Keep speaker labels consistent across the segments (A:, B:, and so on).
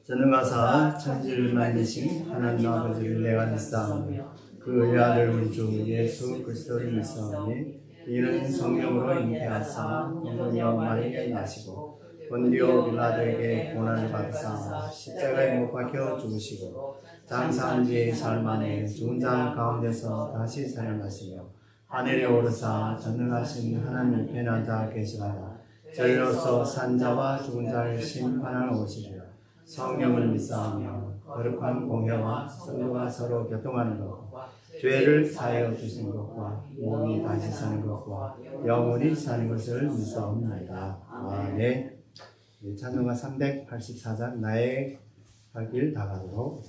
A: 전능하사 천지를 만드신 하나님 아버지를 내가 믿사오니 그 외아들 우리 주 예수 그리스도를 믿사오니 이는 성령으로 잉태하사 동정녀 마리아에 나시고 본디오 빌라도에게 고난을 받으사 십자가에 못 박혀 죽으시고 장사한 뒤에 사흘 만에 죽은 자 가운데서 다시 살아나시며 하늘에 오르사 전능하신 하나님 편에 앉아 계시다가 저희로서 산자와 죽은 자를 심판하러 오시리라. 성령을 믿사오며 거룩한 공회와 성도가 서로 교통하는 것과 죄를 사하여 주시는 것과 몸이 다시 사는 것과 영원히 사는 것을 믿사옵나이다. 아멘. 찬송가 384장 나의 갈 길 다가도록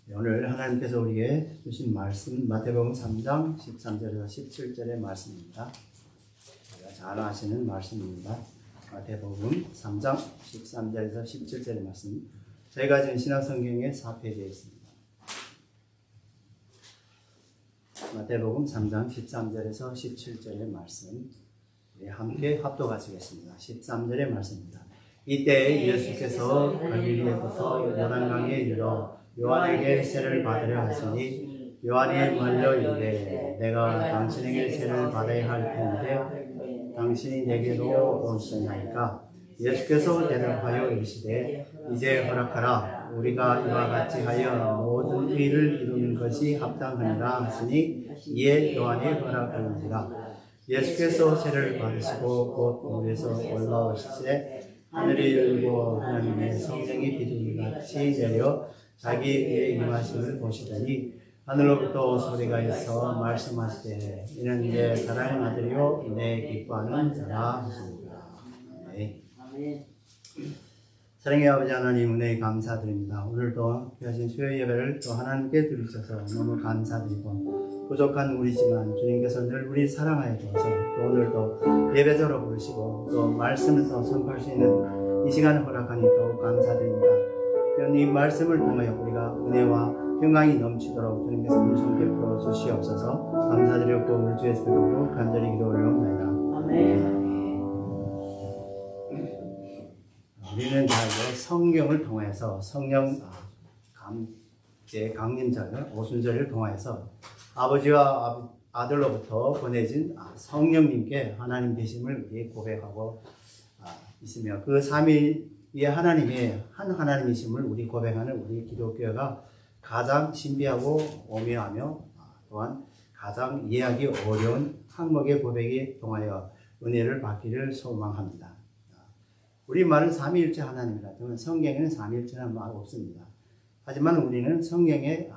A: 이렇게 하나님께서 우리에게 주신 말씀 마태복음 3장 13절에서 17절의 말씀입니다. 우리가 잘 아시는 말씀입니다. 마태복음 3장 13절에서 17절의 말씀 저희가 지금 신약성경의 4페이지에 있습니다. 마태복음 3장 13절에서 17절의 말씀 우리 함께 합독하시겠습니다. 13절의 말씀입니다. 이때 예수께서 갈릴리에부터 요단강에 이르러 요한에게 세를 받으려 하시니 요한이 말려 이르되 내가 당신에게 세를 받아야 할 텐데 당신이 내게로 오시나이까. 예수께서 대답하여 이르시되 이제 허락하라. 우리가 이와 같이 하여 모든 의를 이루는 것이 합당하니라 하시니 이에 요한이 허락하는지라. 예수께서 세를 받으시고 곧 물에서 올라오시되 하늘이 열리고 하나님의 성령이 비둘기같이 내려 자기의 임하심을 보시더니 하늘로부터 소리가 있어 말씀하시되 이는 내 사랑하는 아들이요 내 기뻐하는 자라 하십니다. 아멘. 사랑의 아버지 하나님 은혜에 감사드립니다. 오늘도 귀하신 수요 예배를 또 하나님께 드리셔서 너무 감사드리고 부족한 우리지만 주님께서 늘 우리 사랑하여 주셔서 또 오늘도 예배자로 부르시고 또 말씀을 더 선포할 수 있는 이 시간을 허락하니 더욱 감사드립니다. 이 말씀을 통하여 우리가 은혜와 평강이 넘치도록 주님께서 은총 베풀어 주시옵소서. 감사드리고 우리 주의 이름으로 간절히 기도 올려옵나이다.
B: 아멘.
A: 우리는 다 이제 성경을 통해서 성령 강림절 오순절을 통해서 아버지와 아들로부터 보내진 성령님께 하나님 계심을 우리 고백하고 있으며 그 삼위의 하나님의 한 하나님이심을 우리 고백하는 우리 기독교가 가장 신비하고 오묘하며 또한 가장 이해하기 어려운 항목의 고백에 통하여 은혜를 받기를 소망합니다. 우리말은 삼위일체 하나님이라 하지만 성경에는 삼위일체라는 말 없습니다. 하지만 우리는 성경의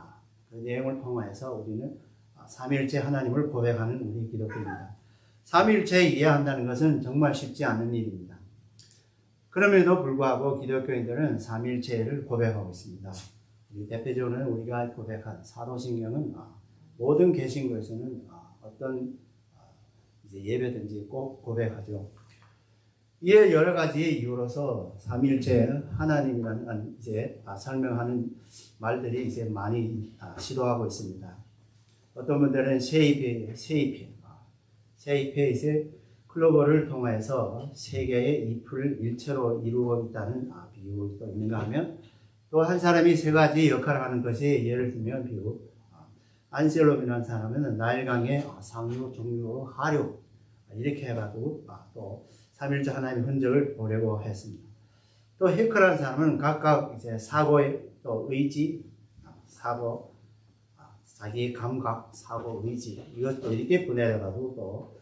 A: 그 내용을 통해서 우리는 삼위일체 하나님을 고백하는 우리 기독교입니다. 삼위일체 이해한다는 것은 정말 쉽지 않은 일입니다. 그럼에도 불구하고 기독교인들은 삼위일체를 고백하고 있습니다. 대표적으로 우리가 고백한 사도신경은 모든 개신교에서는 어떤 예배든지 꼭 고백하죠. 이에 여러 가지 이유로서 삼위일체 하나님이라는 설명하는 말들이 이제 많이 시도하고 있습니다. 어떤 분들은 세입회 이제 클로버를 통해서 세계의 잎을 일체로 이루고 있다는 비유가 있는가 하면 또 한 사람이 세 가지 역할을 하는 것이 예를 들면 비유 안셀롬이라는 사람은 나일강의 상류, 중류, 하류 이렇게 해가지고 또 삼일째 하나님의 흔적을 보려고 했습니다. 또 헤크라는 사람은 각각 이제 사고의 또 의지, 사고, 자기 감각, 사고, 의지 이것도 이렇게 분해해가지고 또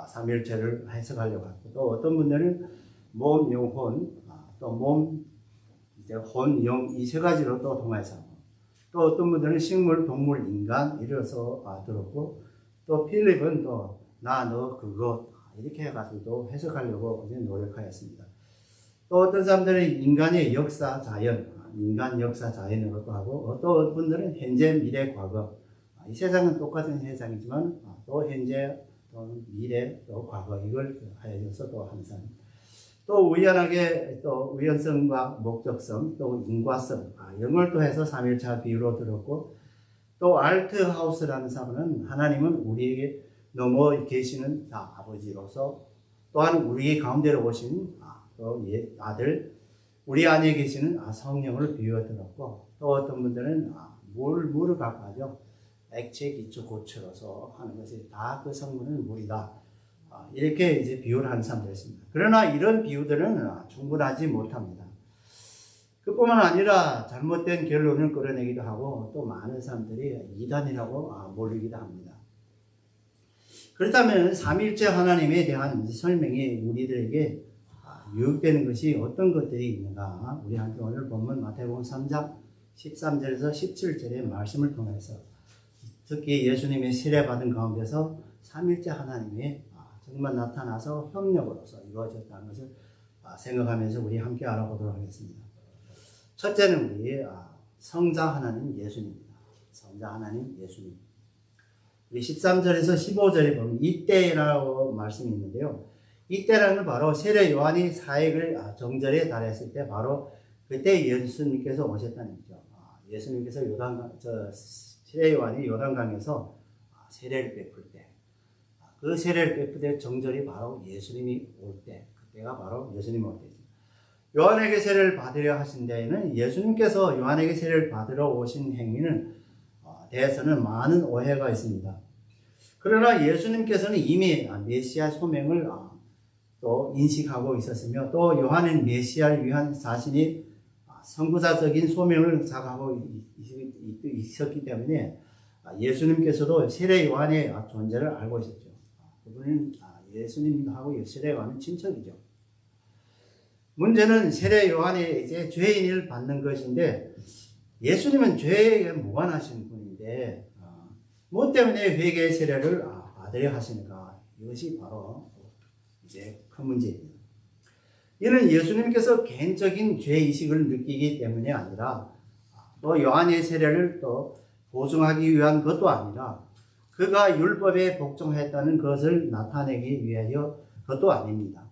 A: 삼일체를 해석하려고 하고 또 어떤 분들은 몸, 영혼, 또 몸, 이제 혼, 영 이 세 가지로 또 통해서 또 어떤 분들은 식물, 동물, 인간 이래서 들었고 또 필립은 또 나, 너, 그것 이렇게 해가지고 해석하려고 노력하였습니다. 또 어떤 사람들은 인간의 역사, 자연, 인간 역사, 자연으로도 하고 또 어떤 분들은 현재, 미래, 과거 이 세상은 똑같은 세상이지만 또 현재, 또 미래, 또 과거 이걸 하여서 또 항상 또 우연하게 또 우연성과 목적성 또 인과성 이런 걸 또 해서 삼일차 비유로 들었고 또 알트하우스라는 사람은 하나님은 우리에게 넘어 계시는 아버지로서 또한 우리 가운데로 오신 또 아들 우리 안에 계시는 성령을 비유해 들었고 또 어떤 분들은 물을 갖고 액체, 기초, 고체로서 하는 것이 다 그 성분은 물이다. 이렇게 이제 비유를 하는 사람들이 있습니다. 그러나 이런 비유들은 충분하지 못합니다. 그뿐만 아니라 잘못된 결론을 끌어내기도 하고 또 많은 사람들이 이단이라고 몰리기도 합니다. 그렇다면 삼위일체 하나님에 대한 설명이 우리들에게 유익되는 것이 어떤 것들이 있는가? 우리 함께 오늘 본문 마태복음 3장 13절에서 17절의 말씀을 통해서 특히 예수님이 세례받은 가운데서 삼위일체 하나님이 정말 나타나서 협력으로서 이루어졌다는 것을 생각하면서 우리 함께 알아보도록 하겠습니다. 첫째는 우리 성자 하나님 예수님입니다. 성자 하나님 예수님. 우리 13절에서 15절에 보면 이때라고 말씀이 있는데요. 이때라는 바로 세례 요한이 사역을 정절에 달했을 때 바로 그때 예수님께서 오셨다는 얘기죠. 예수님께서 세례 요한이 요단강에서 세례를 베풀 때 그 세례를 베풀 때 정절이 바로 예수님이 올 때 그때가 바로 예수님이 올 때죠. 요한에게 세례를 받으려 하신 데에는 예수님께서 요한에게 세례를 받으러 오신 행위는 대해서는 많은 오해가 있습니다. 그러나 예수님께서는 이미 메시아 소명을 또 인식하고 있었으며 또 요한은 메시아를 위한 자신이 선구자적인 소명을 자각하고 있었기 때문에 예수님께서도 세례 요한의 존재를 알고 있었죠. 그분은 예수님하고 세례 요한은 친척이죠. 문제는 세례 요한이 이제 죄인을 받는 것인데 예수님은 죄에 무관하신 분인데 뭐 때문에 회개 세례를 받으려 하시는가? 이것이 바로 이제 큰 문제입니다. 이는 예수님께서 개인적인 죄의식을 느끼기 때문이 아니라 또 요한의 세례를 또 보증하기 위한 것도 아니라 그가 율법에 복종했다는 것을 나타내기 위하여 그것도 아닙니다.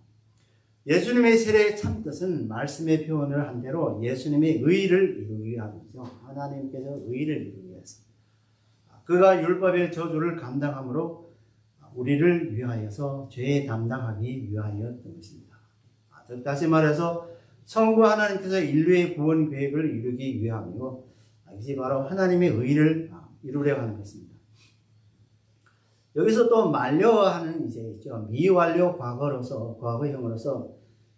A: 예수님의 세례의 참뜻은 말씀의 표현을 한 대로 예수님의 의를 이루기 위함이죠. 하나님께서 의를 이루기 위해서. 그가 율법의 저주를 감당함으로 우리를 위하여서 죄 담당하기 위하였던 것입니다. 즉 다시 말해서 성부 하나님께서 인류의 구원 계획을 이루기 위함이고 이제 바로 하나님의 의를 이루려고 하는 것입니다. 여기서 또 만료하는 이제 있죠. 미완료 과거형으로서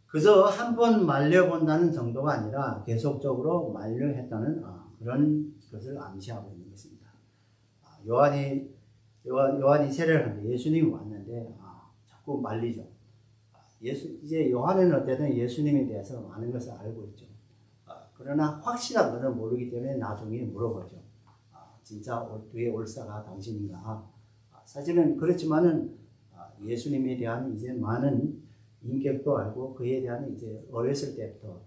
A: 그저 한 번 말려본다는 정도가 아니라 계속적으로 만료했다는 그런 것을 암시하고 있는 것입니다. 요한이 세례를 하는데 예수님이 왔는데 자꾸 말리죠. 이제 요한은 어쨌든 예수님에 대해서 많은 것을 알고 있죠. 그러나 확실한 것은 모르기 때문에 나중에 물어보죠. 진짜 뒤에 올사가 당신인가? 사실은 그렇지만은 예수님에 대한 이제 많은 인격도 알고 그에 대한 이제 어렸을 때부터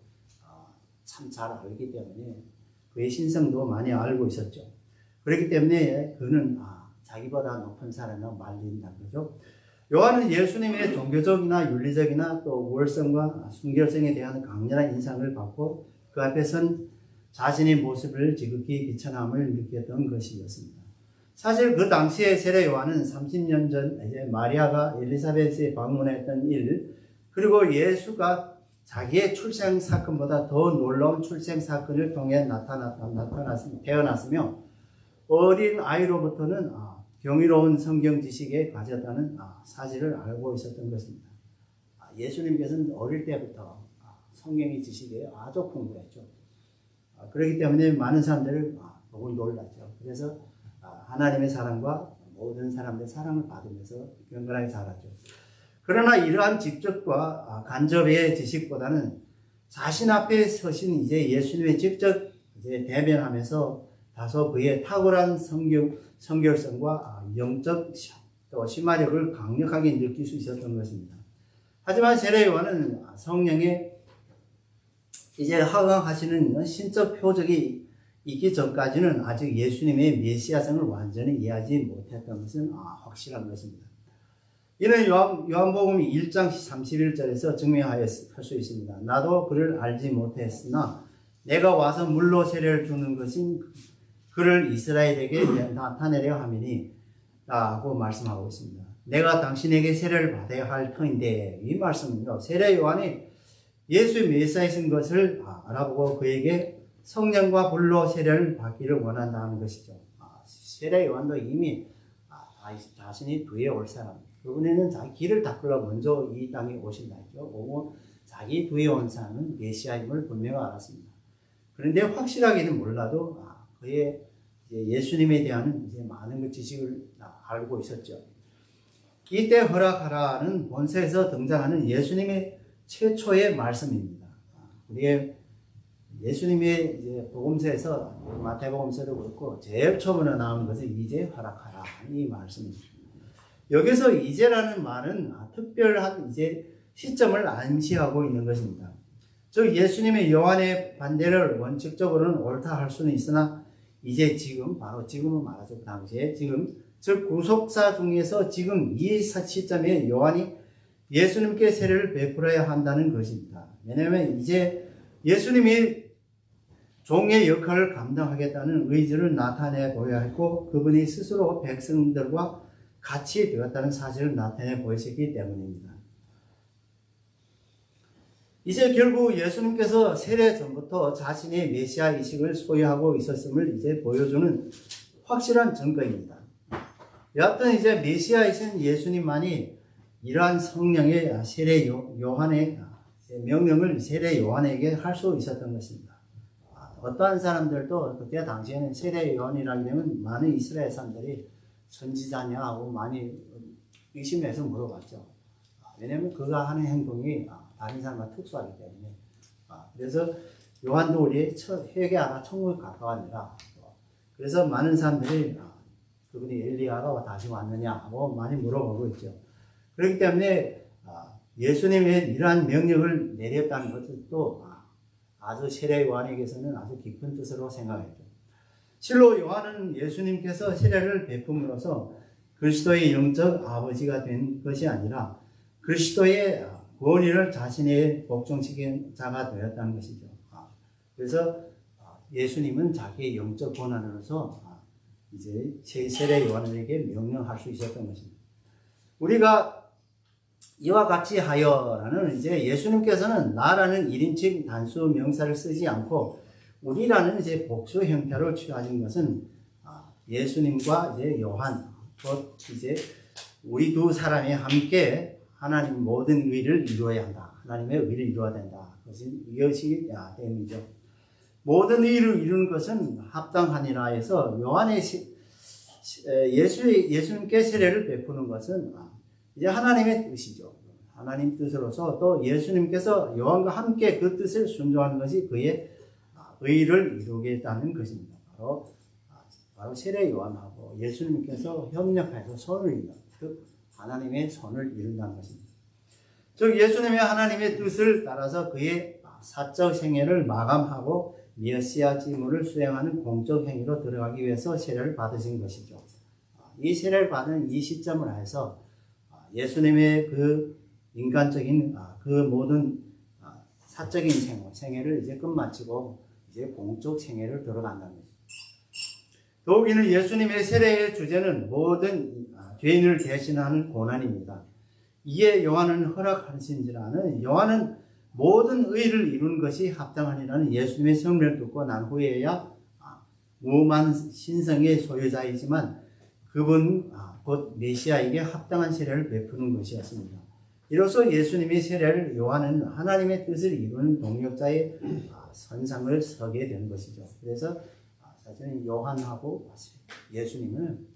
A: 참 잘 알기 때문에 그의 신성도 많이 알고 있었죠. 그렇기 때문에 그는 자기보다 높은 사람을 말린다는 거죠. 요한은 예수님의 종교적이나 윤리적이나 또 우월성과 순결성에 대한 강렬한 인상을 받고 그 앞에선 자신의 모습을 지극히 비천함을 느꼈던 것이었습니다. 사실 그 당시에 세례 요한은 30년 전 이제 마리아가 엘리사벳에 방문했던 일, 그리고 예수가 자기의 출생 사건보다 더 놀라운 출생 사건을 통해 태어났으며 어린 아이로부터는 경이로운 성경 지식에 가졌다는 사실을 알고 있었던 것입니다. 예수님께서는 어릴 때부터 성경의 지식에 아주 풍부했죠. 그렇기 때문에 많은 사람들을 너무 놀랐죠. 그래서 하나님의 사랑과 모든 사람들의 사랑을 받으면서 경건하게 자랐죠. 그러나 이러한 직접과 간접의 지식보다는 자신 앞에 서신 이제 예수님의 직접 이제 대면하면서 다소 그의 탁월한 성결성과 영적 또 심화력을 강력하게 느낄 수 있었던 것입니다. 하지만 세례 요한은 성령의 이제 허강하시는 신적 표적이 있기 전까지는 아직 예수님의 메시아성을 완전히 이해하지 못했던 것은 확실한 것입니다. 이는 요한복음 1장 31절에서 증명할 수 있습니다. 나도 그를 알지 못했으나 내가 와서 물로 세례를 주는 것인 그를 이스라엘에게 나타내려 함이니 라고 말씀하고 있습니다. 내가 당신에게 세례를 받아야 할 터인데, 이 말씀은요, 세례 요한이 예수의 메시아이신 것을 알아보고 그에게 성령과 불로 세례를 받기를 원한다는 것이죠. 세례 요한도 이미 자신이 뒤에 올 사람, 그분에는 자기 길을 닦으려 먼저 이 땅에 오신다 했죠. 오고 자기 뒤에 온 사람은 메시아임을 분명히 알았습니다. 그런데 확실하게는 몰라도 그의 예수님에 대한 이제 많은 지식을 알고 있었죠. 이때 허락하라는 본서에서 등장하는 예수님의 최초의 말씀입니다. 우리의 예수님의 이제 복음서에서 마태복음서도 그렇고 제일 처음으로 나오는 것은 이제 허락하라 이 말씀입니다. 여기서 이제라는 말은 특별한 이제 시점을 암시하고 있는 것입니다. 즉 예수님의 요한의 반대를 원칙적으로는 옳다 할 수는 있으나 이제 지금 바로 지금은 말하죠. 그 당시에 지금 즉 구속사 중에서 지금 이 시점에 요한이 예수님께 세례를 베풀어야 한다는 것입니다. 왜냐하면 이제 예수님이 종의 역할을 감당하겠다는 의지를 나타내 보여야 했고 그분이 스스로 백성들과 같이 되었다는 사실을 나타내 보이셨기 때문입니다. 이제 결국 예수님께서 세례 전부터 자신의 메시아 의식을 소유하고 있었음을 이제 보여주는 확실한 증거입니다. 여하튼 이제 메시아이신 예수님만이 이러한 성령의 세례 요한의 명령을 세례 요한에게 할 수 있었던 것입니다. 어떠한 사람들도 그때 당시에는 세례 요한이라게 되면 많은 이스라엘 사람들이 선지자냐 하고 많이 의심해서 물어봤죠. 왜냐하면 그가 하는 행동이 다른 사람과 특수하기 때문에. 그래서 요한도 우리의 회개하라 천국에 가까워하니라. 그래서 많은 사람들이 그분이 엘리야가 다시 왔느냐 하고 많이 물어보고 있죠. 그렇기 때문에 예수님의 이러한 명령을 내렸다는 것도 아주 세례 요한에게서는 아주 깊은 뜻으로 생각했죠. 실로 요한은 예수님께서 세례를 베품으로써 그리스도의 영적 아버지가 된 것이 아니라 그리스도의 구원인을 자신의 복종시킨 자가 되었다는 것이죠. 그래서 예수님은 자기의 영적 권한으로서 이제 세례 요한에게 명령할 수 있었던 것입니다. 우리가 이와 같이 하여라는 이제 예수님께서는 나라는 1인칭 단수 명사를 쓰지 않고 우리라는 이제 복수 형태로 취하신 것은 예수님과 이제 요한 곧 이제 우리 두 사람이 함께 하나님 모든 의를 이루어야 한다. 하나님의 의를 이루어야 된다. 이것이 됨이죠. 모든 의를 이루는 것은 합당하니라 해서 요한의 예수님께 세례를 베푸는 것은 이제 하나님의 뜻이죠. 하나님 뜻으로서 또 예수님께서 요한과 함께 그 뜻을 순종하는 것이 그의 의를 이루겠다는 것입니다. 바로 세례 요한하고 예수님께서 협력해서 선을 이룬다. 즉 하나님의 선을 이룬다는 것입니다. 즉 예수님의 하나님의 뜻을 따라서 그의 사적 생애를 마감하고 메시아 직무를 수행하는 공적 행위로 들어가기 위해서 세례를 받으신 것이죠. 이 세례를 받은 이 시점을 해서 예수님의 그 인간적인 그 모든 사적인 생애를 이제 끝마치고 이제 공적 생애를 들어간다는 것입니다. 더욱이는 예수님의 세례의 주제는 모든 죄인을 대신하는 고난입니다. 이에 요한은 허락하신지라는 요한은 모든 의를 이루는 것이 합당하니라는 예수님의 성명을 듣고 난 후에야 무한 신성의 소유자이지만 그분 곧 메시아에게 합당한 세례를 베푸는 것이었습니다. 이로써 예수님의 세례를 요한은 하나님의 뜻을 이루는 동력자의 선상을 서게 된 것이죠. 그래서 사실은 요한하고 예수님은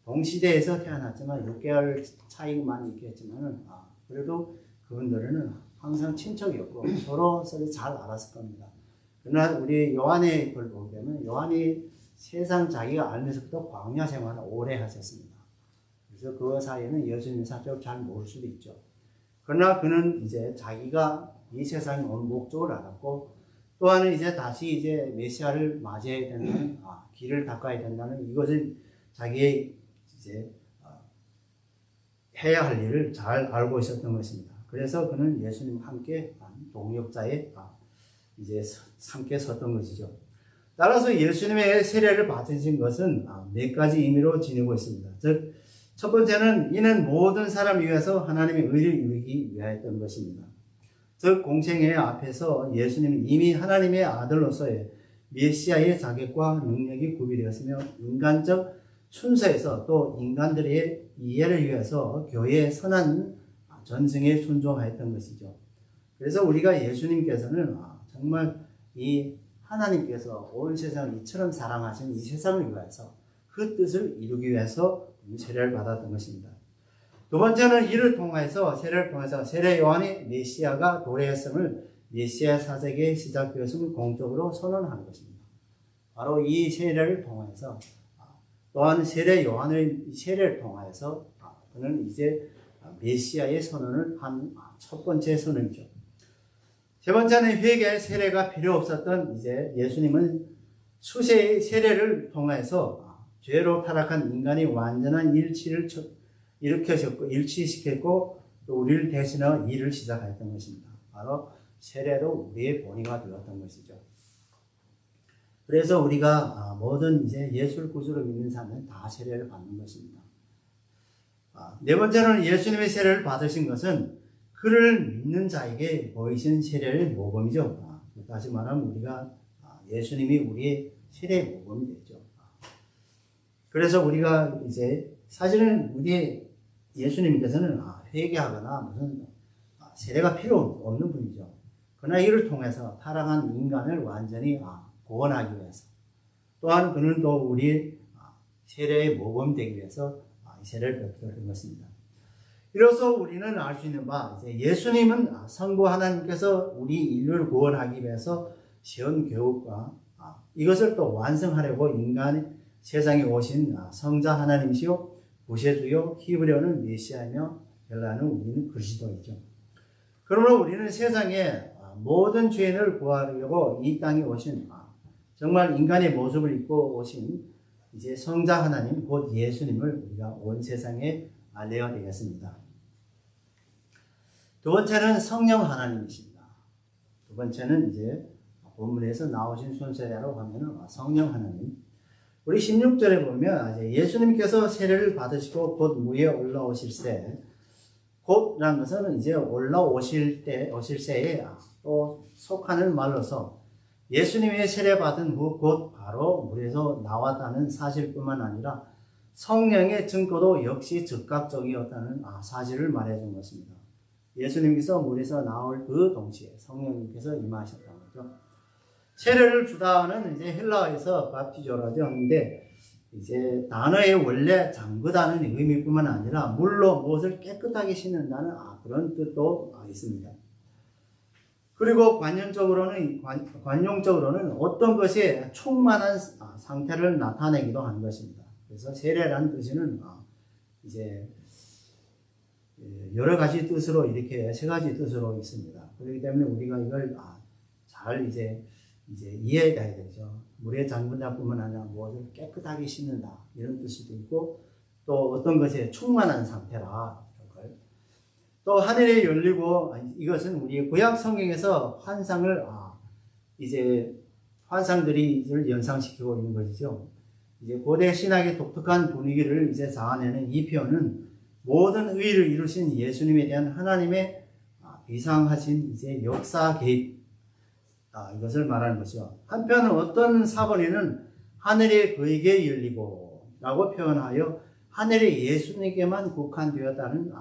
A: 동시대에서 태어났지만 6개월 차이만 있겠지만 그래도 그분들은 항상 친척이었고 서로 잘 알았을 겁니다. 그러나 우리 요한의 걸 보게 되면 요한이 세상 자기가 알면서부터 광야 생활을 오래 하셨습니다. 그래서 그 사이에는 예수님 사적으로 잘 모를 수도 있죠. 그러나 그는 이제 자기가 이 세상에 온 목적을 알았고 또한 이제 다시 이제 메시아를 맞이해야 된다는 길을 닦아야 된다는 이것을 자기의 이제 해야 할 일을 잘 알고 있었던 것입니다. 그래서 그는 예수님과 함께 동역자에 이제 함께 섰던 것이죠. 따라서 예수님의 세례를 받으신 것은 네 가지 의미로 지니고 있습니다. 즉, 첫 번째는 이는 모든 사람을 위해서 하나님의 의를 이루기 위하였던 것입니다. 즉, 공생애 앞에서 예수님은 이미 하나님의 아들로서의 메시아의 자격과 능력이 구비되었으며 인간적 순서에서 또 인간들의 이해를 위해서 교회의 선한 전승에 순종하였던 것이죠. 그래서 우리가 예수님께서는 정말 이 하나님께서 온 세상을 이처럼 사랑하신 이 세상을 위해서 그 뜻을 이루기 위해서 세례를 받았던 것입니다. 두 번째는 이를 통해서 세례 요한이 메시아가 도래했음을 메시아 사적의 시작되었음을 공적으로 선언하는 것입니다. 바로 이 세례를 통해서 또한 세례 요한의 세례를 통해서 그는 이제 메시아의 선언을 한 첫 번째 선언이죠. 세 번째는 회개 세례가 필요 없었던 이제 예수님은 수세의 세례를 통해서 죄로 타락한 인간의 완전한 일치를 일치시켰고 또 우리를 대신하여 일을 시작했던 것입니다. 바로 세례로 우리의 본의가 되었던 것이죠. 그래서 우리가 모든 이제 예수를 구주로 믿는 사람은 다 세례를 받는 것입니다. 네 번째는 예수님의 세례를 받으신 것은 그를 믿는 자에게 보이신 세례의 모범이죠. 다시 말하면 우리가 예수님이 우리의 세례의 모범이 됐죠. 그래서 우리가 이제 사실은 우리 예수님께서는 회개하거나 무슨 세례가 필요 없는 분이죠. 그러나 이를 통해서 타락한 인간을 완전히 구원하기 위해서 또한 그는 또 우리 세례의 모범이 되기 위해서 세례를 베푸는 것입니다. 이로써 우리는 알 수 있는 바 이제 예수님은 성부 하나님께서 우리 인류를 구원하기 위해서 세운 교육과 이것을 또 완성하려고 인간 세상에 오신 성자 하나님이시요 구세주요 히브리어는 메시아이며 헬라어는 우리는 그리스도이죠. 그러므로 우리는 세상에 모든 죄인을 구하려고 이 땅에 오신 정말 인간의 모습을 입고 오신 이제 성자 하나님 곧 예수님을 우리가 온 세상에 알려야 되겠습니다. 두 번째는 성령 하나님이십니다. 두 번째는 이제 본문에서 나오신 순서대로 하면은 성령 하나님. 우리 16절에 보면 예수님께서 세례를 받으시고 곧 무에 올라오실새, 곧라는 것은 이제 올라오실 새에 또 속하는 말로서 예수님의 세례 받은 후 곧 바로 물에서 나왔다는 사실뿐만 아니라 성령의 증거도 역시 즉각적이었다는 사실을 말해준 것입니다. 예수님께서 물에서 나올 그 동시에 성령님께서 임하셨다는 거죠. 세례를 주다는 이제 헬라어에서 바티조라고 하는데 이제 단어의 원래 잠그다는 의미뿐만 아니라 물로 무엇을 깨끗하게 씻는다는 그런 뜻도 있습니다. 그리고 관용적으로는 어떤 것이 충만한 상태를 나타내기도 하는 것입니다. 그래서 세례라는 뜻은 이제 여러 가지 뜻으로 이렇게 세 가지 뜻으로 있습니다. 그렇기 때문에 우리가 이걸 잘 이제 이해해야 되죠. 물에 잠근다뿐만 아니라 무엇을 깨끗하게 씻는다 이런 뜻도 있고 또 어떤 것에 충만한 상태라. 또 하늘이 열리고 이것은 우리 구약 성경에서 환상들이 연상시키고 있는 것이죠. 이제 고대 신학의 독특한 분위기를 이제 자아내는 이 표현은 모든 의를 이루신 예수님에 대한 하나님의 비상하신 이제 역사 개입 이것을 말하는 것이죠. 한편 어떤 사본에는 하늘이 그에게 열리고 라고 표현하여 하늘이 예수님께만 국한되었다는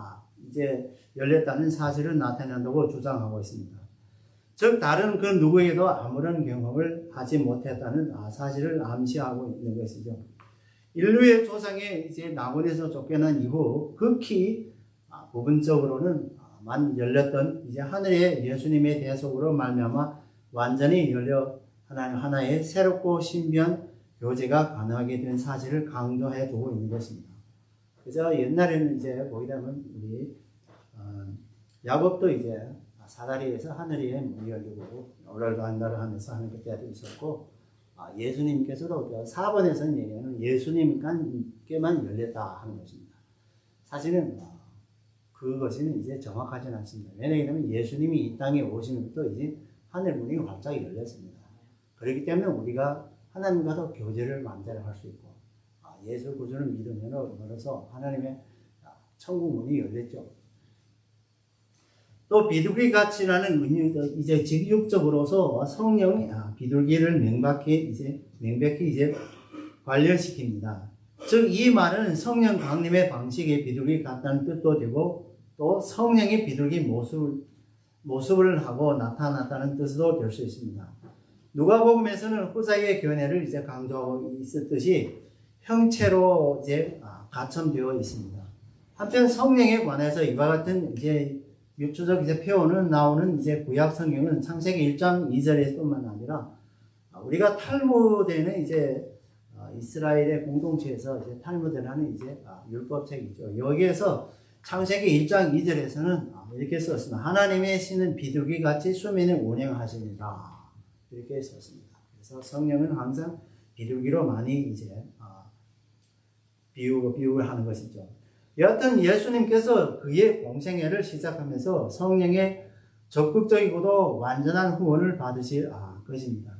A: 이제 열렸다는 사실을 나타낸다고 주장하고 있습니다. 즉 다른 그 누구에게도 아무런 경험을 하지 못했다는 사실을 암시하고 있는 것이죠. 인류의 조상이 이제 나무에서 쫓겨난 이후 극히 부분적으로는 열렸던 이제 하늘의 예수님의 대속으로 말미암아 완전히 열려 하나의 새롭고 신비한 교제가 가능하게 된 사실을 강조해 두고 있는 것입니다. 그래서 옛날에는 이제 보게 되면 우리 야곱도 이제 사다리에서 하늘이 문이 열리고 오랄도한다를 하면서 하는 그때도 있었고 예수님께서도 4번에서는 얘기하는 예수님께만 열렸다 하는 것입니다. 사실은 그것은 이제 정확하지는 않습니다. 왜냐하면 예수님이 이 땅에 오시면부터 이제 하늘 문이 활짝 열렸습니다. 그렇기 때문에 우리가 하나님과도 교제를 마음대로 할 수 있고 예수 구주를 믿음으로써 하나님의 천국 문이 열렸죠. 또 비둘기 같이라는 의미도 이제 직육적으로서 성령이 비둘기를 명백히 이제 관련시킵니다. 즉 이 말은 성령 강림의 방식의 비둘기 같다는 뜻도 되고 또 성령이 비둘기 모습을 하고 나타났다는 뜻도 될 수 있습니다. 누가복음에서는 후자의 견해를 이제 강조하고 있었듯이 형체로 이제 가첨되어 있습니다. 한편 성령에 관해서 이와 같은 이제 유추적 이제 표현은 나오는 이제 구약 성경은 창세기 1장 2절에뿐만 아니라 우리가 탈무드에는 이제 이스라엘의 공동체에서 이제 탈무드라는 이제 율법책이죠. 여기에서 창세기 1장 2절에서는 이렇게 썼습니다. 하나님의 신은 비둘기 같이 수면에 운행하시니라 이렇게 썼습니다. 그래서 성령은 항상 비둘기로 많이 이제 비유를 하는 것이죠. 여하튼 예수님께서 그의 공생애를 시작하면서 성령의 적극적이고도 완전한 후원을 받으실 것입니다.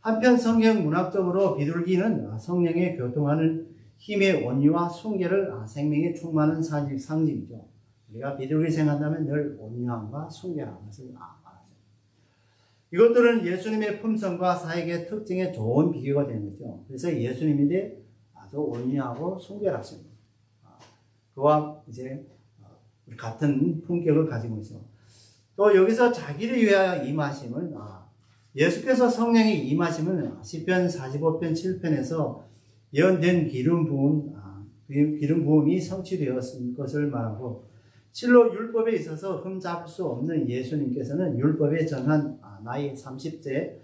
A: 한편 성경 문학적으로 비둘기는 성령의 교통하는 힘의 온유와 순결을 생명에 충만한 상징이죠. 우리가 비둘기 생각한다면 늘 온유함과 순결한 것을 말하죠. 이것들은 예수님의 품성과 사역의 특징에 좋은 비교가 되는 거죠. 그래서 예수님이 아주 온유하고 순결하십니다. 그와 이제 같은 품격을 가지고 있어. 또 여기서 자기를 위하여 임하심은 예수께서 성령이 임하심은 시편 45편 7편에서 예언된 기름 부음이 성취되었을 것을 말하고 실로 율법에 있어서 흠잡을 수 없는 예수님께서는 율법에 정한 나이 30세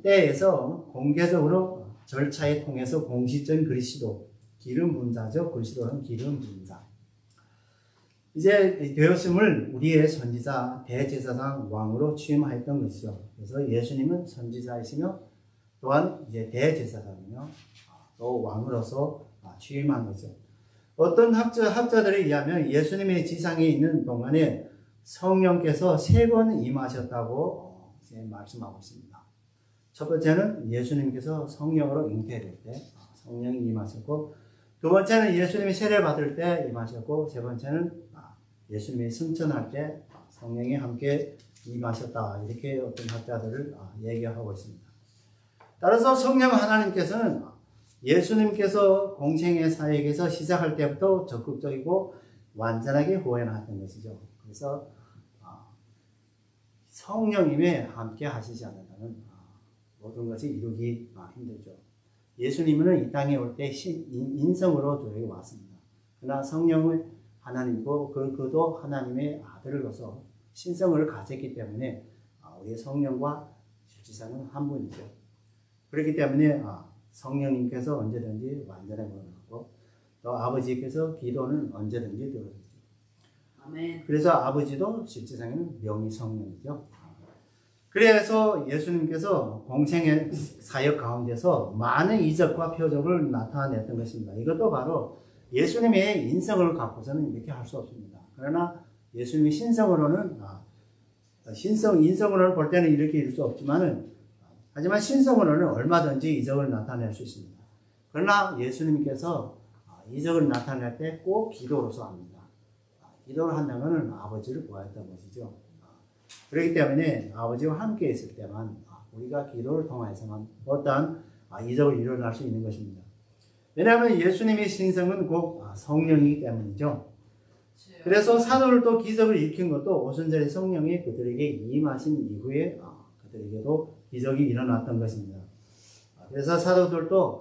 A: 때에서 공개적으로 절차에 통해서 공식적인 그리스도 기름 분자죠. 그리스도는 기름 분자. 이제 되었음을 우리의 선지자 대제사장 왕으로 취임하였던 것이죠. 그래서 예수님은 선지자이시며 또한 이제 대제사장이며 또 왕으로서 취임한 거죠. 어떤 학자들에 의하면 예수님의 지상에 있는 동안에 성령께서 3번 임하셨다고 이제 말씀하고 있습니다. 첫 번째는 예수님께서 성령으로 잉태될 때 성령이 임하셨고, 두 번째는 예수님이 세례 받을 때 임하셨고, 세 번째는 예수님이 승천할 때 성령이 함께 임하셨다. 이렇게 어떤 학자들을 얘기하고 있습니다. 따라서 성령 하나님께서는 예수님께서 공생의 사역에서 시작할 때부터 적극적이고 완전하게 후원하셨던 것이죠. 그래서 성령님이 함께 하시지 않으면 모든 것이 이루기 힘들죠. 예수님은 이 땅에 올 때 인성으로 저에게 왔습니다. 그러나 성령은 하나님이고 그도 하나님의 아들로서 신성을 가졌기 때문에 우리 성령과 실질상은 한 분이죠. 그렇기 때문에 성령님께서 언제든지 완전하게 원하고 또 아버지께서 기도는 언제든지 들어주죠. 아멘. 그래서 아버지도 실질상에는 명의 성령이죠. 그래서 예수님께서 공생의 사역 가운데서 많은 이적과 표적을 나타냈던 것입니다. 이것도 바로 예수님의 인성을 갖고서는 이렇게 할 수 없습니다. 그러나 예수님의 인성으로는 볼 때는 이렇게 이룰 수 없지만은, 하지만 신성으로는 얼마든지 이적을 나타낼 수 있습니다. 그러나 예수님께서 이적을 나타낼 때 꼭 기도로서 합니다. 기도를 한다면 아버지를 구하였던 것이죠. 그렇기 때문에 아버지와 함께 있을 때만 우리가 기도를 통해서만 어떠한 이적을 일어날 수 있는 것입니다. 왜냐하면 예수님의 신성은 곧 성령이기 때문이죠. 그래서 사도들도 기적을 일으킨 것도 오순절에 성령이 그들에게 임하신 이후에 그들에게도 기적이 일어났던 것입니다. 그래서 사도들도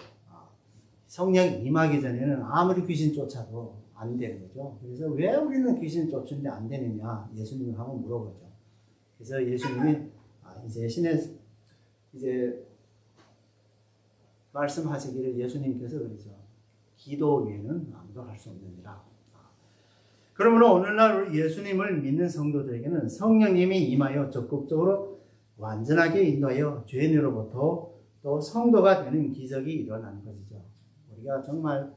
A: 성령이 임하기 전에는 아무리 귀신 쫓아도 안 되는 거죠. 그래서 왜 우리는 귀신 쫓는데 안 되느냐 예수님을 한번 물어보죠. 그래서 예수님이 이제 말씀하시기를 예수님께서 그러죠. 기도 외에는 아무도 할 수 없느니라. 그러므로 오늘날 예수님을 믿는 성도들에게는 성령님이 임하여 적극적으로 완전하게 인도하여 죄인으로부터 또 성도가 되는 기적이 일어나는 것이죠. 우리가 정말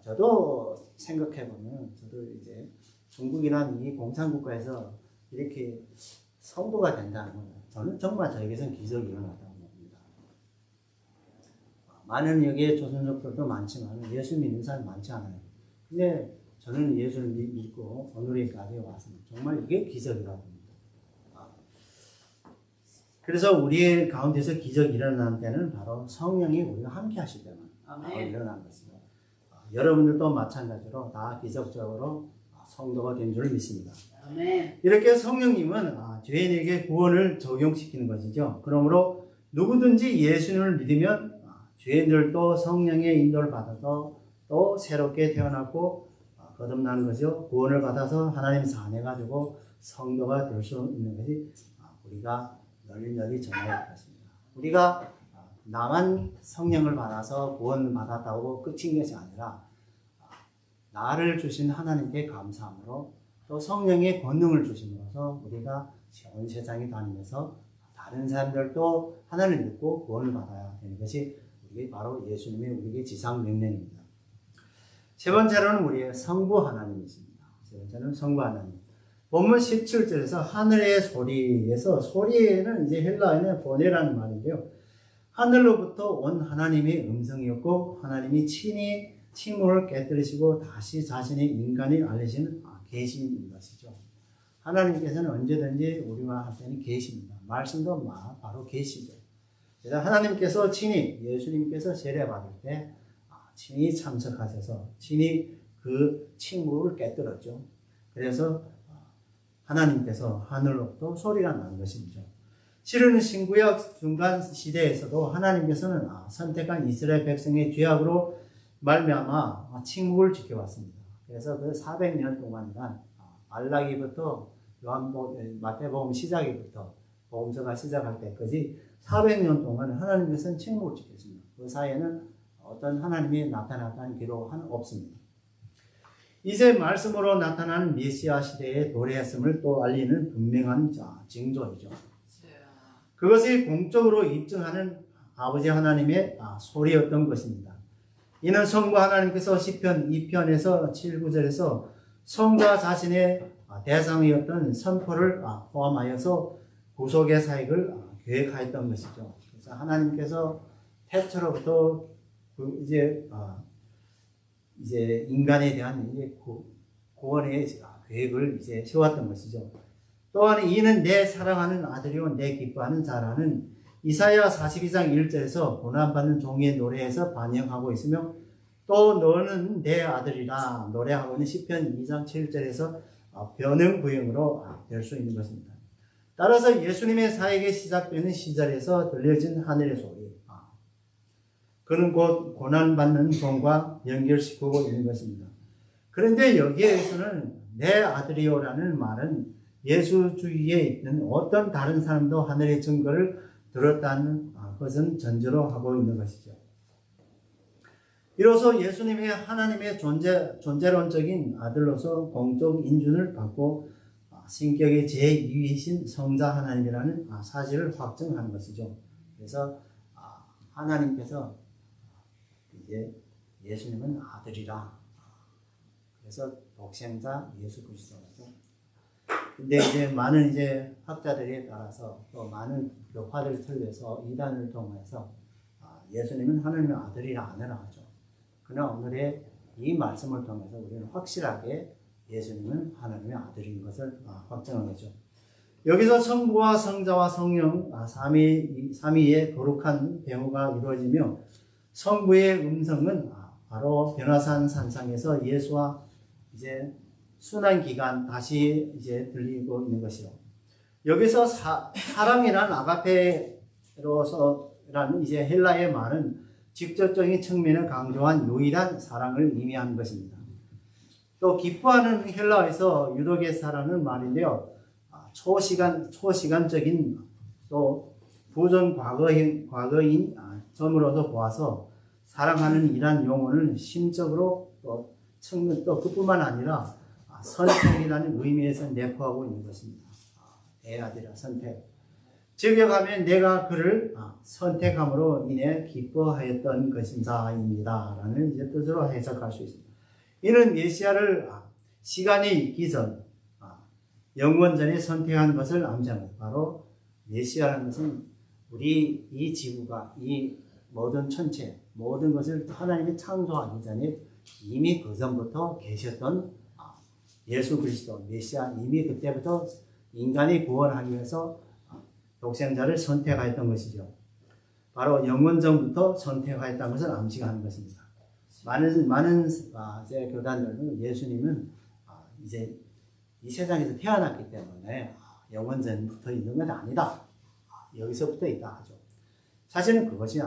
A: 저도 생각해보면 저도 이제 중국이라는 이 공산국가에서 이렇게 성도가 된다는 건 저는 정말 저에게서는 기적이 일어났다고 봅니다. 많은 여기에 조선족들도 많지만 예수 믿는 사람이 많지 않아요. 근데 저는 예수를 믿고 오늘까지 왔습니다. 정말 이게 기적이라고 봅니다. 그래서 우리 가운데서 기적이 일어나는 때는 바로 성령이 우리와 함께 하실 때만 일어나는 것입니다. 여러분들도 마찬가지로 다 기적적으로 성도가 된 줄 믿습니다. 아멘. 이렇게 성령님은 죄인에게 구원을 적용시키는 것이죠. 그러므로 누구든지 예수님을 믿으면 죄인들도 성령의 인도를 받아서 또 새롭게 태어나고 거듭나는 것이요. 구원을 받아서 하나님 자녀가지고 성도가 될 수 있는 것이 우리가 널리 전해야 되겠습니다. 우리가 나만 성령을 받아서 구원을 받았다고 끝인 것이 아니라 나를 주신 하나님께 감사함으로 또 성령의 권능을 주심으로써 우리가 온 세상에 다니면서 다른 사람들도 하나님을 믿고 구원을 받아야 되는 것이 우리 바로 예수님의 우리에게 지상 명령입니다. 세 번째로는 우리의 성부 하나님이십니다. 세 번째는 성부 하나님. 본문 17절에서 하늘의 소리에서 소리에는 이제 헬라어에는 보네라는 말이고요. 하늘로부터 온 하나님의 음성이었고 하나님이 친히 칭호를 깨뜨리시고 다시 자신의 인간을 알리시는 계시인 것이죠. 하나님께서는 언제든지 우리와 할 때는 계십니다. 말씀도 바로 계시죠. 그래서 하나님께서 친히 예수님께서 세례 받을 때 친히 참석하셔서 친히 그 칭호를 깨뜨렸죠. 그래서 하나님께서 하늘로부터 소리가 난 것이죠. 실은 신구약 중간 시대에서도 하나님께서는 선택한 이스라엘 백성의 죄악으로 말미암아 칭국을 지켜왔습니다. 그래서 그 400년 동안간 말라기부터 마태복음 시작부터 복음서가 시작할 때까지 400년 동안 하나님께서는 칭국을 지켰습니다. 그 사이에는 어떤 하나님이 나타났다는 기록은 없습니다. 이제 말씀으로 나타나는 메시아 시대의 도래했음을 또 알리는 분명한 징조이죠. 그것을 공적으로 입증하는 아버지 하나님의 소리였던 것입니다. 이는 성부 하나님께서 시편 2편에서 7, 9절에서 성자 자신의 대상이었던 선포를 포함하여서 구속의 사역을 계획하였던 것이죠. 그래서 하나님께서 태초로부터 이제 인간에 대한 구원의 계획을 이제 세웠던 것이죠. 또한 이는 내 사랑하는 아들이요 내 기뻐하는 자라는 이사야 42장 1절에서 고난받는 종의 노래에서 반영하고 있으며, 또 너는 내 아들이라 노래하고 있는 시편 2장 7절에서 변형부형으로 될 수 있는 것입니다. 따라서 예수님의 사역이 시작되는 시절에서 들려진 하늘의 소리, 그는 곧 고난받는 종과 연결시키고 있는 것입니다. 그런데 여기에서는 내 아들이요라는 말은 예수 주위에 있는 어떤 다른 사람도 하늘의 증거를 들었다는 것은 전제로 하고 있는 것이죠. 이로써 예수님의 하나님의 존재론적인 아들로서 공적 인준을 받고 신격의 제2위이신 성자 하나님이라는 사실을 확증하는 것이죠. 그래서 하나님께서 이제 예수님은 아들이라, 그래서 독생자 예수 그리스도라고. 근데 이제 많은 이제 학자들에 따라서 또 많은 교파들을 틀려서 이단을 통해서 예수님은 하나님의 아들이라 아니라 하죠. 그러나 오늘의 이 말씀을 통해서 우리는 확실하게 예수님은 하나님의 아들인 것을 확정한 거죠. 여기서 성부와 성자와 성령 삼위의 거룩한 배후가 이루어지며, 성부의 음성은 바로 변화산 산상에서 예수와 이제 순환 기간 다시 이제 들리고 있는 것이요. 여기서 사랑이란 아가페로서라는 이제 헬라의 말은 직접적인 측면을 강조한 유일한 사랑을 의미하는 것입니다. 또 기뻐하는 헬라어에서 유도게사라는 말인데요. 초시간적인 또 부정 과거인 점으로도 보아서 사랑하는 이란 용어는 심적으로 또 측면, 또 그뿐만 아니라 선택이라는 의미에서 내포하고 있는 것입니다. 대아들아 선택. 즉역하면 내가 그를 선택함으로 인해 기뻐하였던 것임사입니다 라는 이제 뜻으로 해석할 수 있습니다. 이는 메시아를 시간이 있기 전, 영원 전에 선택한 것을 암시합니다. 바로 메시아라는 것은 우리 이 지구가, 이 모든 천체, 모든 것을 하나님이 창조하기 전에 이미 그 전부터 계셨던 예수 그리스도 메시아, 이미 그때부터 인간이 구원하기 위해서 독생자를 선택하였던 것이죠. 바로 영원전부터 선택하였다는 것을 암시하는 것입니다. 많은 이제 교단들은 예수님은 이제 이 세상에서 태어났기 때문에 영원전부터 있는 건 아니다, 여기서부터 있다 하죠. 사실은 그것이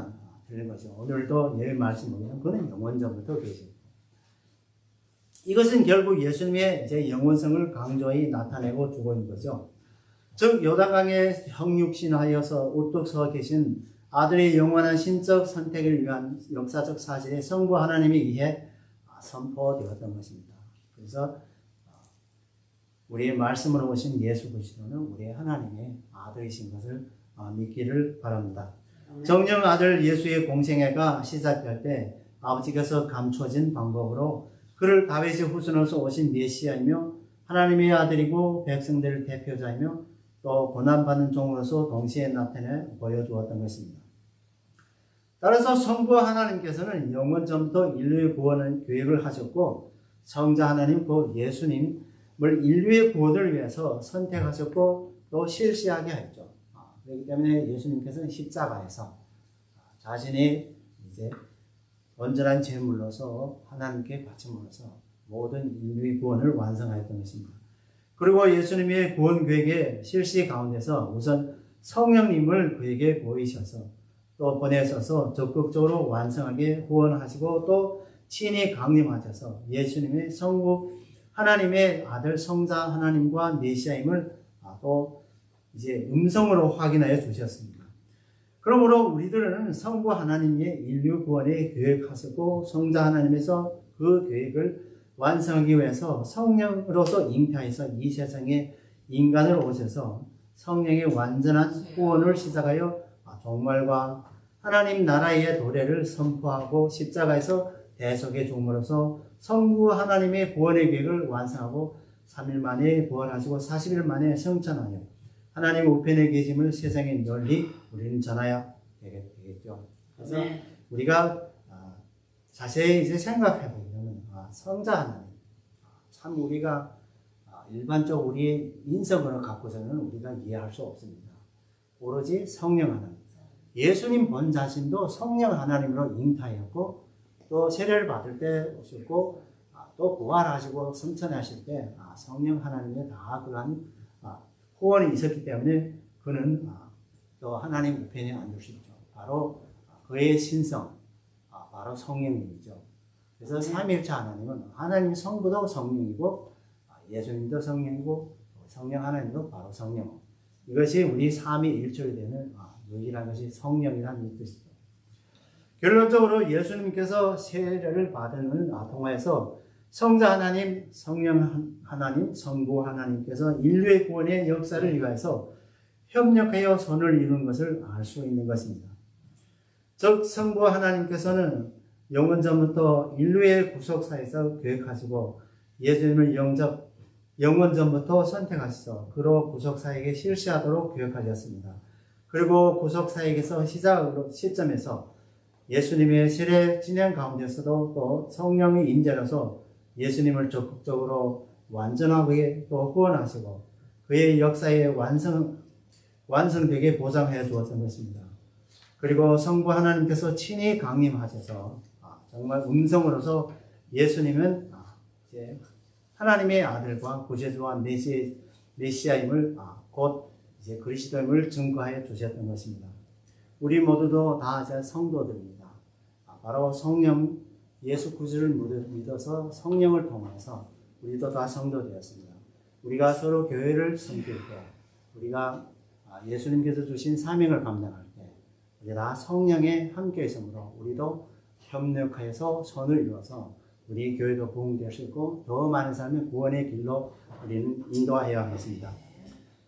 A: 틀린 거죠. 오늘도 여기 말씀 보면 그는 영원전부터 계십니다. 이것은 결국 예수님의 이제 영원성을 강조히 나타내고 주고 있는 거죠. 즉 요단강에 형육신하여서 우뚝 서 계신 아들의 영원한 신적 선택을 위한 역사적 사실에 성부 하나님에 의해 선포되었던 것입니다. 그래서 우리의 말씀으로 오신 예수 그리스도는 우리의 하나님의 아들이신 것을 믿기를 바랍니다. 정령 아들 예수의 공생애가 시작될 때 아버지께서 감춰진 방법으로 그를 다윗의 후손으로서 오신 메시아이며 하나님의 아들이고 백성들의 대표자이며 또 고난받는 종으로서 동시에 나타내 보여주었던 것입니다. 따라서 성부 하나님께서는 영원전부터 인류의 구원을 계획을 하셨고, 성자 하나님 곧 예수님을 인류의 구원을 위해서 선택하셨고 또 실시하게 했죠. 그렇기 때문에 예수님께서는 십자가에서 자신이 이제 온전한 제물로서 하나님께 바침으로써 모든 인류의 구원을 완성하였던 것입니다. 그리고 예수님의 구원 계획의 실시 가운데서 우선 성령님을 그에게 보이셔서 또 보내셔서 적극적으로 완성하게 후원하시고 또 친히 강림하셔서 예수님의 성부 하나님의 아들 성자 하나님과 메시아임을 또 이제 음성으로 확인하여 주셨습니다. 그러므로 우리들은 성부 하나님의 인류 구원에 계획하셨고 성자 하나님에서 그 계획을 완성하기 위해서 성령으로서 잉태하여서 이 세상에 인간으로 오셔서 성령의 완전한 구원을 시작하여 종말과 하나님 나라의 도래를 선포하고 십자가에서 대속의 종으로서 성부 하나님의 구원의 계획을 완성하고 3일 만에 부활하시고 40일 만에 성천하여 하나님 우편에 계심을 세상에 널리 우리는 전하여 되겠죠. 그래서 우리가 자세히 이제 생각해 보면 성자 하나님, 참 우리가 일반적으로 우리의 인성으로 갖고서는 우리가 이해할 수 없습니다. 오로지 성령 하나님, 예수님 본 자신도 성령 하나님으로 잉타하였고 또 세례를 받을 때 오셨고 또 부활하시고 성천하실 때 성령 하나님의 다 그러한 후원이 있었기 때문에 그는 또 하나님 우편에 앉을 수 있죠. 바로 그의 신성, 바로 성령님이죠. 그래서 삼위일체 하나님은 하나님 성부도 성령이고 예수님도 성령이고 성령 하나님도 바로 성령. 이것이 우리 삼위일체가 되는 유일한 것이 성령이라는 뜻이죠. 결론적으로 예수님께서 세례를 받은 동화에서 성자 하나님, 성령 하나님, 성부 하나님께서 인류의 구원의 역사를 위하여서 협력하여 선을 이룬 것을 알 수 있는 것입니다. 즉 성부 하나님께서는 영원전부터 인류의 구속사에서 계획하시고 예수님을 영원전부터 선택하셔서 그로 구속사에게 실시하도록 계획하셨습니다. 그리고 구속사에게서 시점에서 예수님의 세례 진행 가운데서도 또 성령의 임재로서 예수님을 적극적으로 완전하게 또 후원하시고 그의 역사의 완성되게 보장해 주었던 것입니다. 그리고 성부 하나님께서 친히 강림하셔서 정말 음성으로서 예수님은 이제 하나님의 아들과 구세주와 메시아임을 곧 이제 그리스도임을 증거하여 주셨던 것입니다. 우리 모두도 다 이제 성도들입니다. 바로 성령 예수 구주를 믿어서 성령을 통해서 우리도 다 성도 되었습니다. 우리가 서로 교회를 섬길 때, 우리가 예수님께서 주신 사명을 감당할 때, 우리 다 성령에 함께 있으므로 우리도 협력하여서 선을 이루어서 우리 교회도 부흥될 수 있고 더 많은 사람의 구원의 길로 우리는 인도하여야 하겠습니다.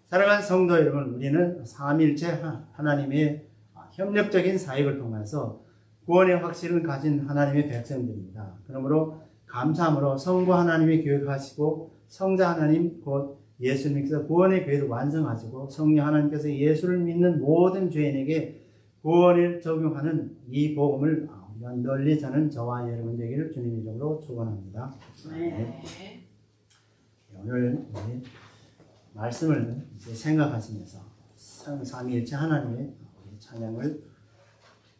A: 사랑하는 성도 여러분, 우리는 삼위일체 하나님의 협력적인 사역을 통해서 구원의 확신을 가진 하나님의 백성들입니다. 그러므로 감사함으로 성부 하나님이 계획하시고 성자 하나님 곧 예수님께서 구원의 계획을 완성하시고 성령 하나님께서 예수를 믿는 모든 죄인에게 구원을 적용하는 이 복음을 널리 전하는 저와 여러분 되기를 주님의 이름으로 축원합니다. 네. 오늘 말씀을 이제 생각하시면서 삼위일체 하나님의 찬양을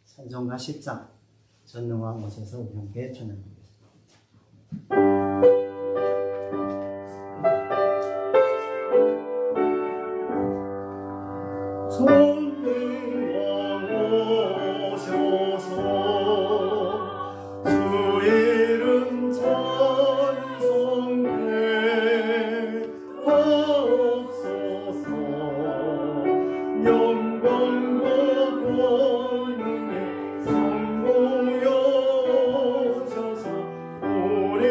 A: 찬송가 10장 전능왕 오셔서 우리 함께 찬양합니다. 전능왕 오셔서 주 이름 찬송해 하옵소서. 영광과 권능의 성부여 오셔서 우리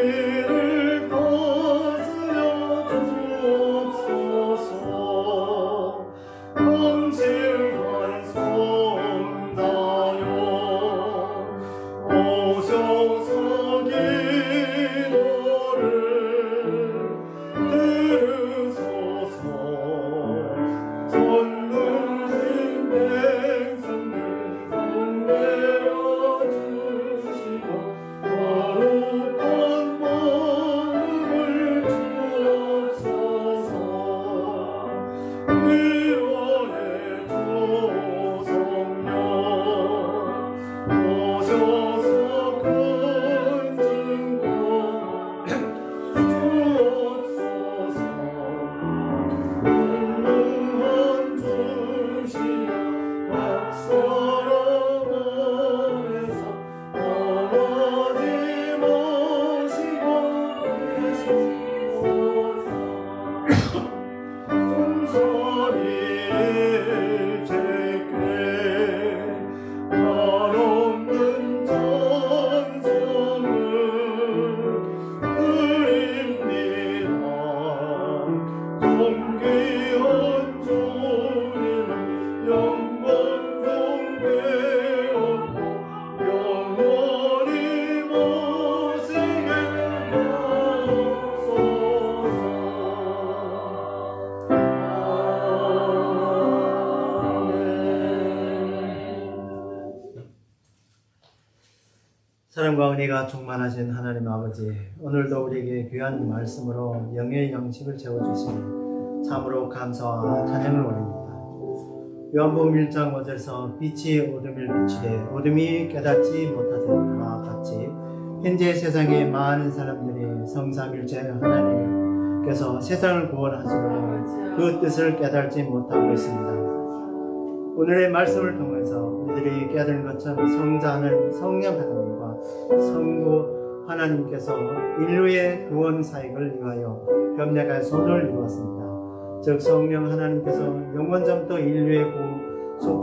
A: 사랑과 은혜가 충만하신 하나님 아버지, 오늘도 우리에게 귀한 말씀으로 영의 양식을 채워주시니 참으로 감사와 찬양을 올립니다. 요한복음 1장 5절에서 빛이 어둠을 비추되 어둠이 깨닫지 못하더니와 같이 현재 세상에 많은 사람들이 성삼일체 하나님께서 세상을 구원하시는 그 뜻을 깨닫지 못하고 있습니다. 오늘의 말씀을 통해서 우리들이 깨달은 것처럼 성자는 성령 하나님과 성부 하나님께서 인류의 구원 사역을 위하여 협력하여 손을 이루었습니다. 즉 성령 하나님께서 영원전부터 인류의 구속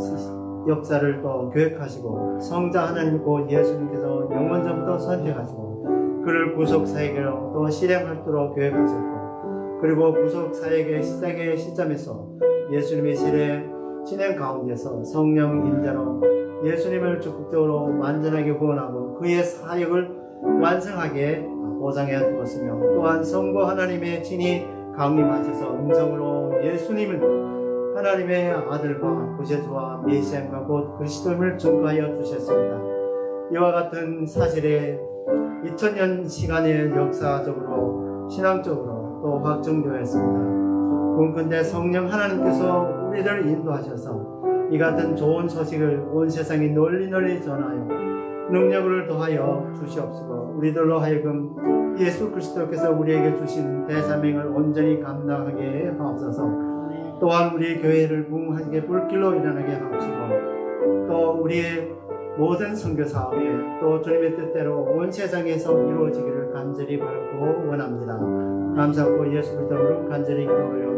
A: 역사를 또 계획하시고 성자 하나님이고 예수님께서 영원전부터 선택하시고 그를 구속 사역으로 또 실행하도록 계획하셨고, 그리고 구속 사역의 시작의 시점에서 예수님의 진행 가운데서 성령 임재로 예수님을 적극적으로 완전하게 구원하고 그의 사역을 완성하게 보장해 두었으며, 또한 성부 하나님의 친히 강림하셔서 음성으로 예수님은 하나님의 아들과 구세주와 메시아가 곧 그리스도임을 증거하여 주셨습니다. 이와 같은 사실에 2000년 시간의 역사적으로 신앙적으로 또 확정되었습니다. 근데 성령 하나님께서 우리를 인도하셔서 이 같은 좋은 소식을 온 세상에 널리 전하여 능력을 더하여 주시옵시고, 우리들로 하여금 예수 그리스도께서 우리에게 주신 대사명을 온전히 감당하게 하옵소서. 또한 우리 교회를 부흥하게 불길로 일어나게 하옵시고, 또 우리의 모든 선교 사업에 또 주님의 뜻대로 온 세상에서 이루어지기를 간절히 바라고 원합니다. 감사하고 예수 그리스도로 간절히 기도하옵나이다.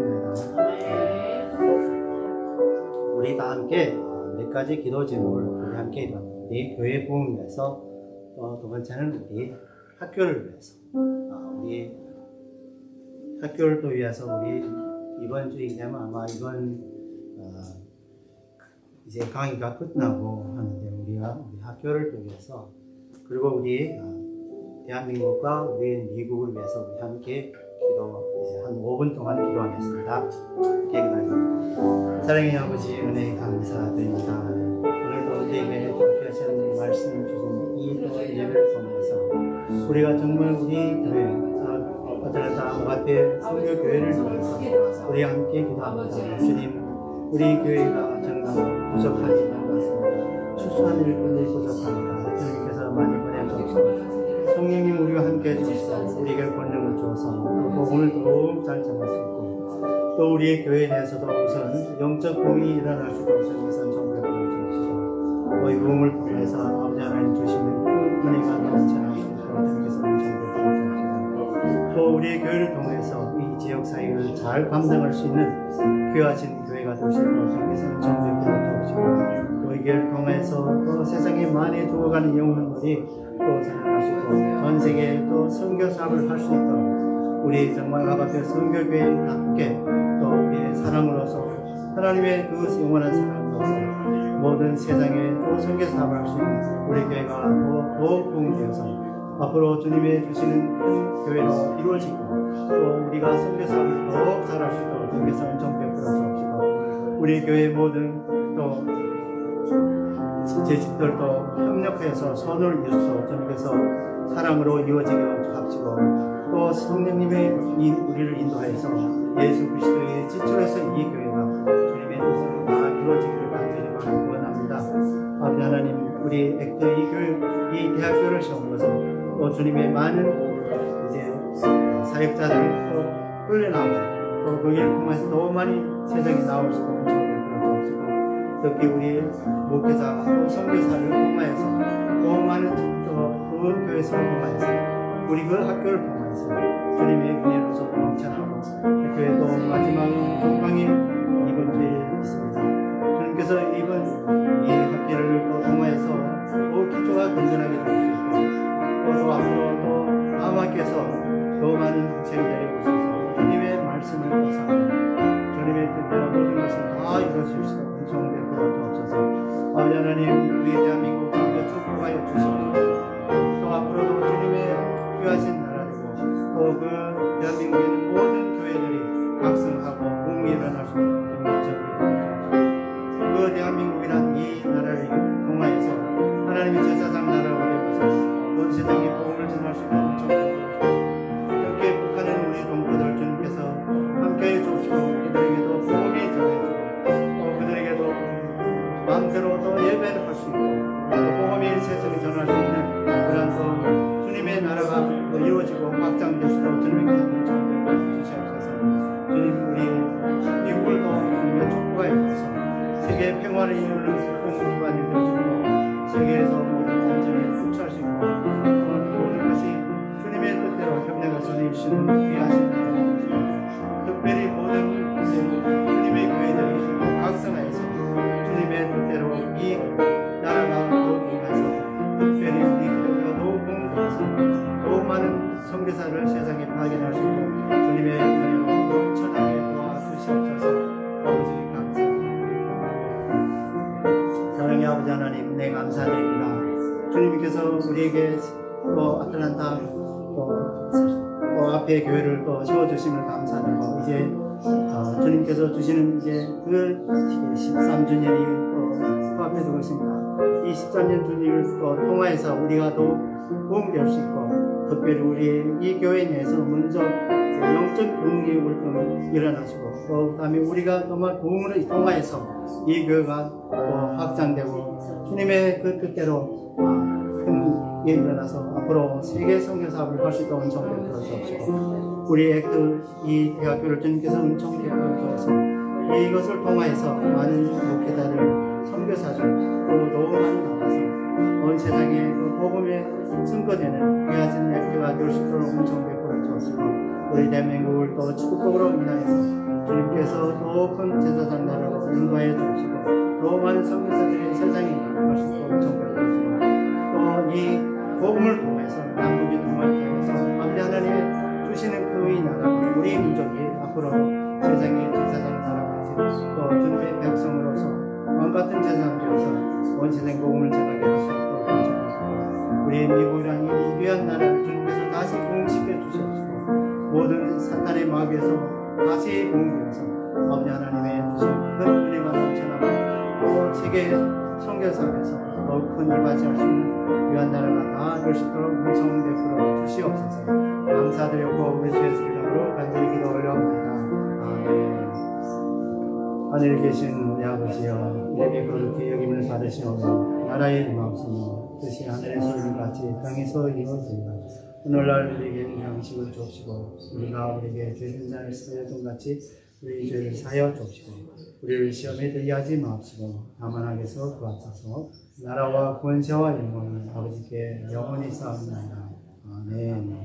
A: 우리 다 함께 몇 가지 기도 제목을 우리 함께 기도합니다. 우리 교회 부흥을 위해서, 또 두 번째는 우리 학교를 위해서, 우리 학교를 또 위해서 우리 이번 주에 되면 아마 이번 이제 강의가 끝나고 하는데 우리가 우리 학교를 또 위해서, 그리고 우리 대한민국과 우리 미국을 위해서 우리 함께 이제 한 5분 동안 기도하겠습니다. 기도하겠습니다. 사랑의 아버지, 은혜 감사드립니다. 오늘도 우리에게 하시는 말씀을 주신 이 예배를 통해서 우리가 정말 우리 교회 어쩌다 앞에 성교교회를 위해서 우리 함께 기도합니다. 주님, 우리 교회가 정말 부족하지 않은 것 같습니다. 추수한 일꾼이 부족합니다. 주님께서 많이 보내주옵소서. 성령님 우리와 함께 해주셔서 우리에게 권능을 주어서 복음을 더욱 잘 전할 수 있고, 또 우리 교회 내에서도 우선 영적 공이 일어날 수 있도록 성령께서 정부를 주옵소서. 또 이 복음을 통해서 아버지 하나님 주시는 그 은혜가 넘쳐날 수 있도록 성령께서 정부를 주옵소서. 또 우리 교회를 통해서 이 지역 사역을 잘 감당할 수 있는 귀하신 교회가 될 수 있도록 성령께서 정부를 주옵소서. 또 이 교회를 통해서 또 세상에 많이 죽어가는 영혼들이 또 생각할 수 있고, 전 세계에 또 선교 사업을 할 수 있도록 우리 정말 아버지 선교교회 함께 또 우리의 사랑으로서 하나님의 그 영원한 사랑으로서 모든 세상에 또 선교 사업을 할 수 있는 우리 교회가 더욱 부흥되어서 앞으로 주님의 주시는 큰 교회로 이루어지고, 또 우리가 선교 사업을 더욱 잘할 수 있도록 주님께서 은총 베풀어 주옵시고, 우리 교회 모든 또 제 집들도 협력해서 선을 이루어서 주님께서 사랑으로 이루어지게 합시고, 또 성령님의 우리를 인도하여서 예수 그리스도의 지초에서 이 교회가 주님의 뜻으로 다 이루어지기를 간절히 바라고 원합니다. 아버지 하나님, 우리 액터 이 대학교를 세움으로써 또 주님의 많은 이제 사역자들을 또 끌려나오고, 또 그 일을 통해서 더 많이 세상에 나올 수 있는 특히 우리 목회자 또 선교사를 통하여서 또 많은 좋은 교회 성공하여서 우리 그 학교를 통하여서 주님의 은혜로서 넘쳐나고, 교회도 마지막 종강이 이번 주에 있습니다. 주님께서 이번 이 학교를 또 통하여서 또 기초가 건전하게 될 수 있고, 또 앞으로 또 아마께서 더 많은 학생들이 오셔서 주님의 말씀을 감사하고 주님의 뜻대로 모든 것을 다 이루어질 수 있도록 은총을 주옵소서. 아버지 하나님, 우리 대한민국 주님의 축복하여 주시옵소서. 또 앞으로도 주님의 귀하신 나라되고, 또 그 대한민국의 모든 교회들이 각성하고 부흥이 일어날 수 있도록 주님의 축복해 주옵소서. 그 대한민국이란 이 나라를 통하여서 하나님의 제사장 나라가 되어서 온 확장될수록 주님께서 은총을 주시옵소서. 주님 우리 미국을 더 주님의 촉구가 있어서 세계 평화를 이루는 큰 기반이 되시고 세계에서 모든 안전에 수출할 수 있고 모든 것이 주님의 뜻대로 협력해서 이루시는 귀하신 특별히 모든 주님의 교회들이 각성하여서 주님의 뜻대로 이 나라가 더욱 임해서 특별히 우리 교회가 더욱 공동해서 더욱 많은 선교사를 세상에 파견할 수 있고 주님의 은혜로 넘쳐나게 도와주시옵소서. 아버지 감사합니다. 사랑의 아버지 하나님 네 감사드립니다. 주님께서 우리에게 아틀란타 앞에 교회를 또 세워주심을 감사드리고 이제 주님께서 주시는 이제 그 13주년이 코앞에 두고 있습니다. 이 13년 주님을 또 통하여서 우리가 또 도움될 수 있고 특별히 우리 이 교회 내에서 먼저 영적 독립을 일어나시고 또 그다음에 우리가 정말 도움을 통하여서 이 교회가 또 확장되고 주님의 그 뜻대로 큰 일이 일어나서 앞으로 세계 선교 사업을 할 수 있도록 은총 베풀어 주옵시고 우리의 이 대학교를 주님께서 은총 베풀어 주셔서 이것을 통하여서 많은 목회자들 선교사들 또 너무 많이 나와서 온 세상에 그 복음에 증거되는 귀하신 약교가 될 수 있도록 은총 베풀어 주옵시고 우리 대한민국을 또 축복으로 인하여서 주님께서 더 큰 제사장 나라로 인도하여 주시고 더 많은 선교사들이 세상에 나갈 수 있도록 은총 베풀어 주시고 또 이 복음을 통해서 남북이 통합해서 아버지 하나님의 주시는 그의 나라 우리 민족이 앞으로 세상의 제사장 나라가 또 주님의 백성으로서 왕같은 제사장 되어서 온 세상 복음을 전하게 할 수 있도록 주옵소서. 우리 미국이라는 이 귀한 나라를 주님께서 다시 공식해 주시옵시고 모든 사탄의 마귀에서 다시 공격해서 아버지 하나님의 주신 큰 은혜가 넘쳐나고 또 세계 선교사에서 더 큰 이바지할 수 있는 귀한 나라가 다 될 수 있도록 은총 베풀어 주시옵소서. 감사드리고 우리 주 예수 이름으로 간절히 기도 올려옵니다. 아멘. 하늘에 계신 우리 아버지여 이렇게 거룩히 여김을 받으시오며 나라의 임하옵시며 뜻이 하늘에서 이루같이 땅에서 이루어지리라. 오늘날 우리에게 양식을 주옵시고 우리가 우리에게 죄진 자를 사하여 준 같이 우리 죄를 사하여 주옵시고 우리를 시험에 들게 하지 마옵시고 다만 악에서 구하소서. 나라와 권세와 영광은 아버지께 영원히 쌓옵나이다. 아멘.